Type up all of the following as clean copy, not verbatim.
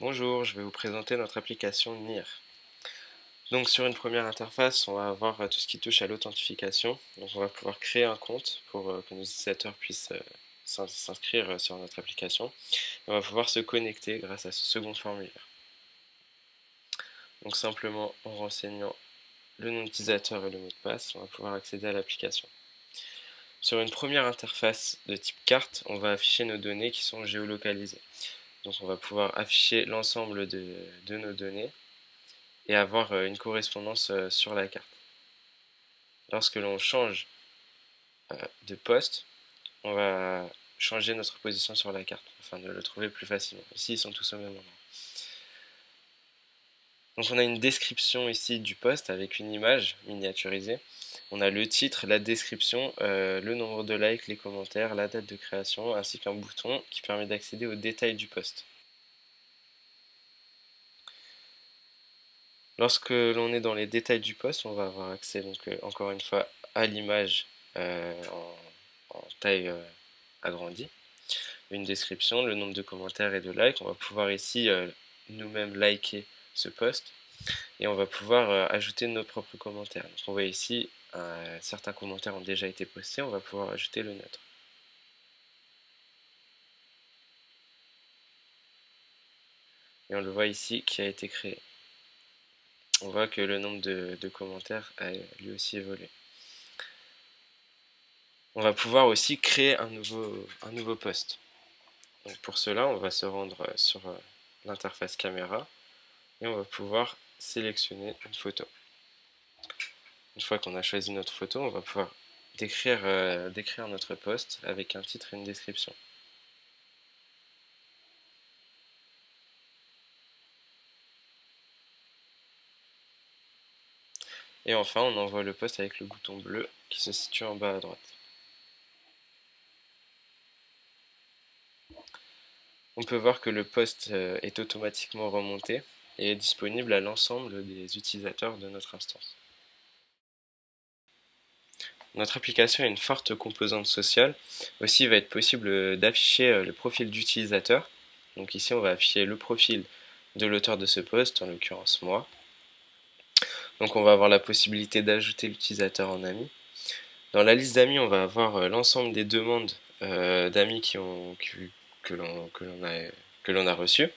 Bonjour, je vais vous présenter notre application NIR. Donc sur une première interface, on va avoir tout ce qui touche à l'authentification. Donc on va pouvoir créer un compte pour que nos utilisateurs puissent s'inscrire sur notre application. Et on va pouvoir se connecter grâce à ce second formulaire. Donc simplement en renseignant le nom d'utilisateur et le mot de passe, on va pouvoir accéder à l'application. Sur une première interface de type carte, on va afficher nos données qui sont géolocalisées. Donc on va pouvoir afficher l'ensemble de nos données et avoir une correspondance sur la carte. Lorsque l'on change de poste, on va changer notre position sur la carte afin de le trouver plus facilement. Ici, ils sont tous au même endroit. Donc on a une description ici du poste avec une image miniaturisée. On a le titre, la description, le nombre de likes, les commentaires, la date de création, ainsi qu'un bouton qui permet d'accéder aux détails du poste. Lorsque l'on est dans les détails du poste, on va avoir accès donc encore une fois à l'image en taille agrandie, une description, le nombre de commentaires et de likes. On va pouvoir ici nous-mêmes liker ce post et on va pouvoir ajouter nos propres commentaires. Donc on voit ici certains commentaires ont déjà été postés, on va pouvoir ajouter le nôtre. Et on le voit ici qui a été créé. On voit que le nombre de commentaires a lui aussi évolué. On va pouvoir aussi créer un nouveau post. Donc pour cela, on va se rendre sur l'interface caméra et on va pouvoir sélectionner une photo. Une fois qu'on a choisi notre photo, on va pouvoir décrire notre post avec un titre et une description. Et enfin, on envoie le post avec le bouton bleu qui se situe en bas à droite. On peut voir que le post est automatiquement remonté et est disponible à l'ensemble des utilisateurs de notre instance. Notre application a une forte composante sociale. Aussi, il va être possible d'afficher le profil d'utilisateur. Donc ici, on va afficher le profil de l'auteur de ce post, en l'occurrence moi. Donc on va avoir la possibilité d'ajouter l'utilisateur en ami. Dans la liste d'amis, on va avoir l'ensemble des demandes d'amis que l'on a reçues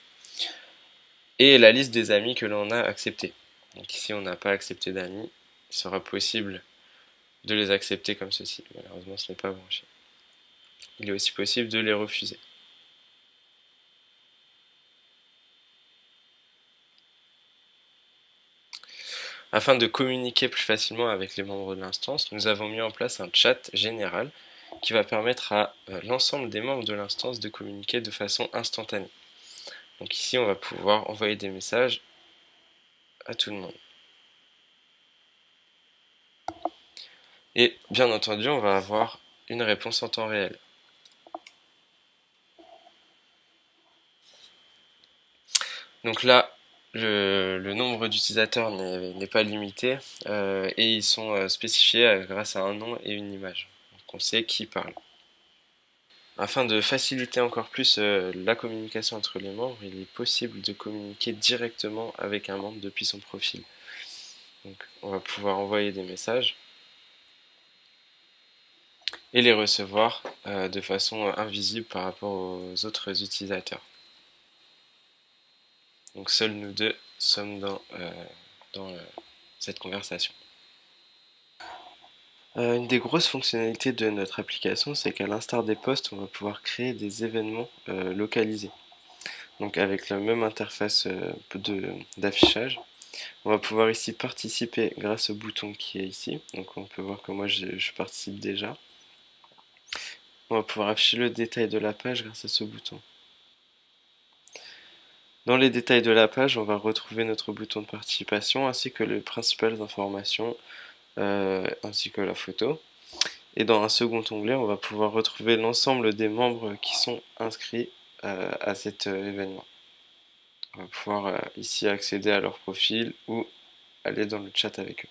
et la liste des amis que l'on a acceptés. Donc ici, on n'a pas accepté d'amis. Il sera possible de les accepter comme ceci. Malheureusement, ce n'est pas branché. Il est aussi possible de les refuser. Afin de communiquer plus facilement avec les membres de l'instance, nous avons mis en place un chat général qui va permettre à l'ensemble des membres de l'instance de communiquer de façon instantanée. Donc ici, on va pouvoir envoyer des messages à tout le monde. Et bien entendu, on va avoir une réponse en temps réel. Donc là, le nombre d'utilisateurs n'est pas limité et ils sont spécifiés grâce à un nom et une image. Donc on sait qui parle. Afin de faciliter encore plus la communication entre les membres, il est possible de communiquer directement avec un membre depuis son profil. Donc on va pouvoir envoyer des messages et les recevoir de façon invisible par rapport aux autres utilisateurs. Donc seuls nous deux sommes dans cette conversation. Une des grosses fonctionnalités de notre application, c'est qu'à l'instar des posts, on va pouvoir créer des événements localisés. Donc avec la même interface d'affichage, on va pouvoir ici participer grâce au bouton qui est ici. Donc on peut voir que moi je participe déjà. On va pouvoir afficher le détail de la page grâce à ce bouton. Dans les détails de la page, on va retrouver notre bouton de participation ainsi que les principales informations ainsi que la photo. Et dans un second onglet, on va pouvoir retrouver l'ensemble des membres qui sont inscrits à cet événement. On va pouvoir ici accéder à leur profil ou aller dans le chat avec eux.